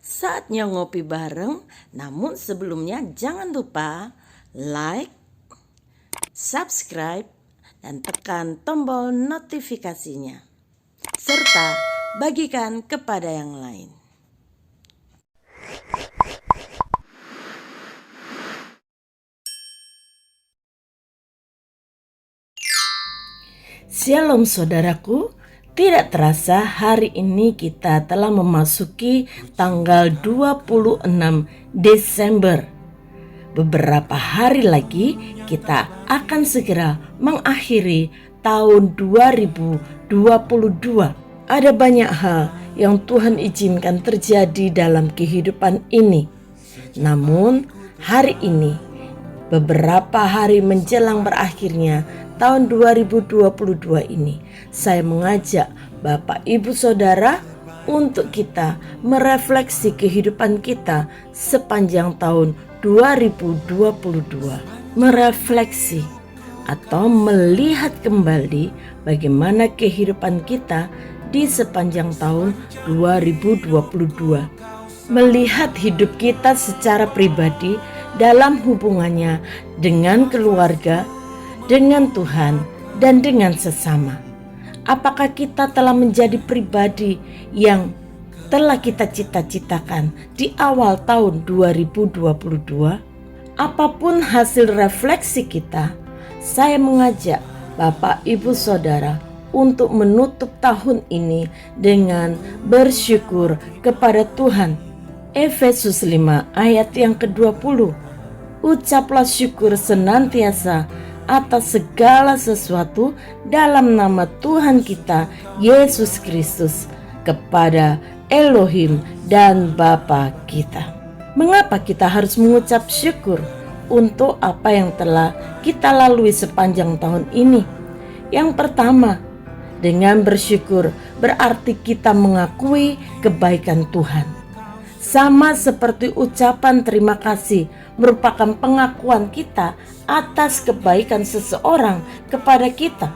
Saatnya ngopi bareng, namun sebelumnya jangan lupa like, subscribe, dan tekan tombol notifikasinya. Serta bagikan kepada yang lain. Shalom saudaraku, tidak terasa hari ini kita telah memasuki tanggal 26 Desember. Beberapa hari lagi kita akan segera mengakhiri tahun 2022. Ada banyak hal yang Tuhan izinkan terjadi dalam kehidupan ini. Namun hari ini, beberapa hari menjelang berakhirnya tahun 2022 ini, saya mengajak Bapak Ibu Saudara untuk kita merefleksi kehidupan kita sepanjang tahun 2022. Merefleksi atau melihat kembali bagaimana kehidupan kita di sepanjang tahun 2022. Melihat hidup kita secara pribadi dalam hubungannya dengan keluarga, dengan Tuhan, dan dengan sesama. Apakah kita telah menjadi pribadi yang telah kita cita-citakan di awal tahun 2022? Apapun hasil refleksi kita, saya mengajak Bapak Ibu Saudara untuk menutup tahun ini dengan bersyukur kepada Tuhan. Efesus 5 ayat yang ke-20. Ucaplah syukur senantiasa atas segala sesuatu dalam nama Tuhan kita Yesus Kristus kepada Elohim dan Bapa kita. Mengapa kita harus mengucap syukur untuk apa yang telah kita lalui sepanjang tahun ini? Yang pertama, dengan bersyukur berarti kita mengakui kebaikan Tuhan. Sama seperti ucapan terima kasih merupakan pengakuan kita atas kebaikan seseorang kepada kita.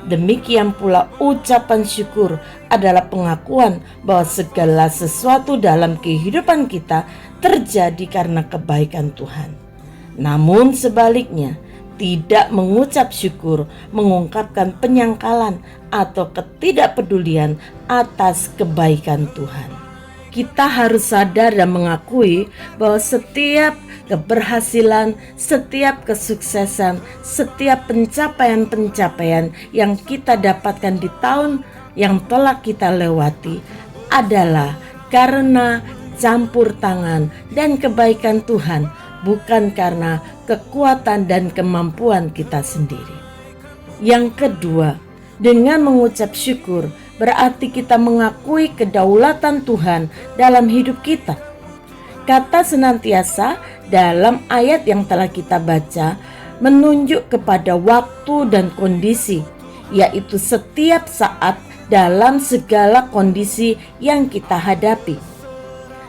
Demikian pula ucapan syukur adalah pengakuan bahwa segala sesuatu dalam kehidupan kita terjadi karena kebaikan Tuhan. Namun sebaliknya, tidak mengucap syukur mengungkapkan penyangkalan atau ketidakpedulian atas kebaikan Tuhan. Kita harus sadar dan mengakui bahwa setiap keberhasilan, setiap kesuksesan, setiap pencapaian-pencapaian yang kita dapatkan di tahun yang telah kita lewati adalah karena campur tangan dan kebaikan Tuhan, bukan karena kekuatan dan kemampuan kita sendiri. Yang kedua, dengan mengucap syukur berarti kita mengakui kedaulatan Tuhan dalam hidup kita. Kata senantiasa dalam ayat yang telah kita baca menunjuk kepada waktu dan kondisi, yaitu setiap saat dalam segala kondisi yang kita hadapi.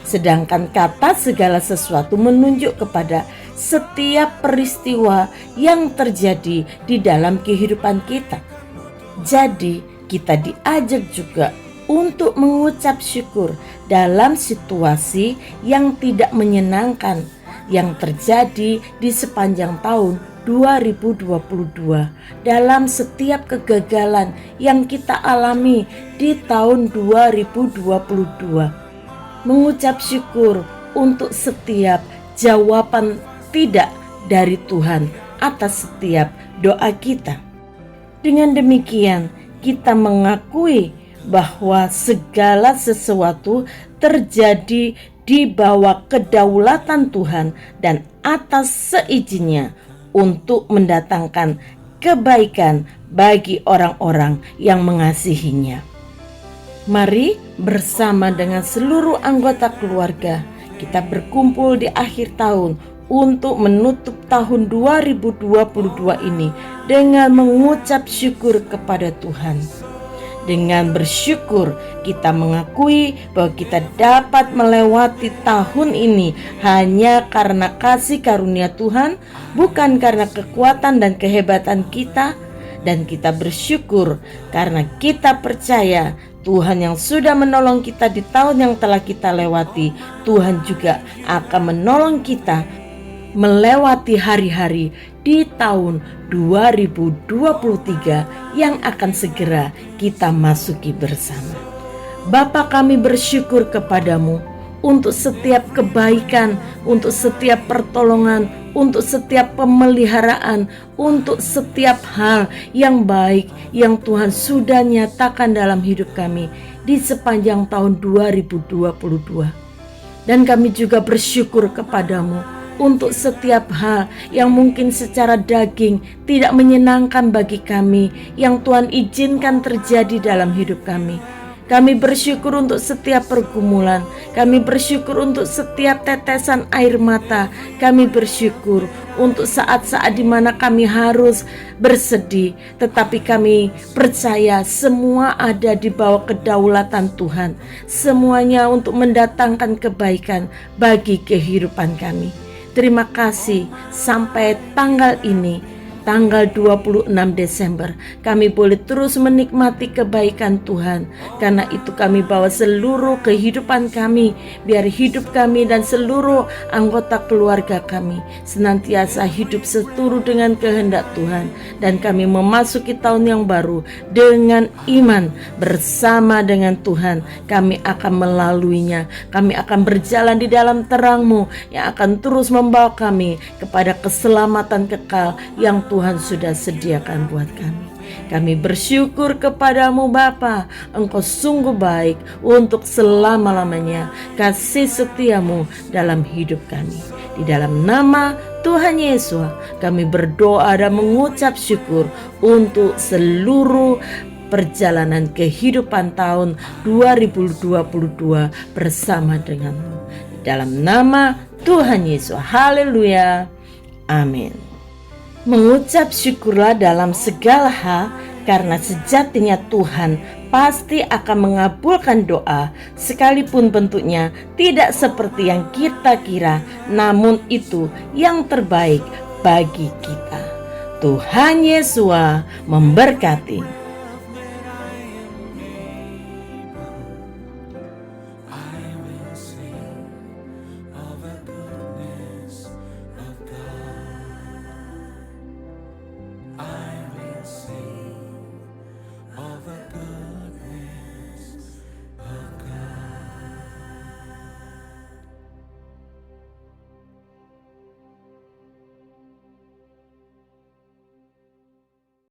Sedangkan kata segala sesuatu menunjuk kepada setiap peristiwa yang terjadi di dalam kehidupan kita. Jadi, kita diajak juga untuk mengucap syukur dalam situasi yang tidak menyenangkan yang terjadi di sepanjang tahun 2022, dalam setiap kegagalan yang kita alami di tahun 2022. Mengucap syukur untuk setiap jawaban tidak dari Tuhan atas setiap doa kita. Dengan demikian, kita mengakui bahwa segala sesuatu terjadi di bawah kedaulatan Tuhan dan atas seizinnya untuk mendatangkan kebaikan bagi orang-orang yang mengasihinya. Mari bersama dengan seluruh anggota keluarga kita berkumpul di akhir tahun untuk menutup tahun 2022 ini dengan mengucap syukur kepada Tuhan. Dengan bersyukur kita mengakui bahwa kita dapat melewati tahun ini hanya karena kasih karunia Tuhan, bukan karena kekuatan dan kehebatan kita. Dan kita bersyukur karena kita percaya Tuhan yang sudah menolong kita di tahun yang telah kita lewati, Tuhan juga akan menolong kita melewati hari-hari di tahun 2023 yang akan segera kita masuki bersama. Bapa, kami bersyukur kepadamu untuk setiap kebaikan, untuk setiap pertolongan, untuk setiap pemeliharaan, untuk setiap hal yang baik yang Tuhan sudah nyatakan dalam hidup kami di sepanjang tahun 2022. Dan kami juga bersyukur kepadamu untuk setiap hal yang mungkin secara daging tidak menyenangkan bagi kami, yang Tuhan izinkan terjadi dalam hidup kami. Kami bersyukur untuk setiap pergumulan, kami bersyukur untuk setiap tetesan air mata, kami bersyukur untuk saat-saat di mana kami harus bersedih, tetapi kami percaya semua ada di bawah kedaulatan Tuhan, semuanya untuk mendatangkan kebaikan bagi kehidupan kami. Terima kasih sampai tanggal ini, tanggal 26 Desember, kami boleh terus menikmati kebaikan Tuhan. Karena itu kami bawa seluruh kehidupan kami, biar hidup kami dan seluruh anggota keluarga kami senantiasa hidup seturut dengan kehendak Tuhan. Dan kami memasuki tahun yang baru dengan iman bersama dengan Tuhan. Kami akan melaluinya, kami akan berjalan di dalam terang-Mu yang akan terus membawa kami kepada keselamatan kekal yang Tuhan sudah sediakan buat kami. Kami bersyukur kepadamu Bapa, Engkau sungguh baik untuk selama-lamanya. Kasih setiamu dalam hidup kami. Di dalam nama Tuhan Yesus kami berdoa dan mengucap syukur untuk seluruh perjalanan kehidupan tahun 2022 bersama denganmu. Dalam nama Tuhan Yesus, haleluya, amin. Mengucap syukurlah dalam segala hal, karena sejatinya Tuhan pasti akan mengabulkan doa, sekalipun bentuknya tidak seperti yang kita kira, namun itu yang terbaik bagi kita. Tuhan Yesus memberkati.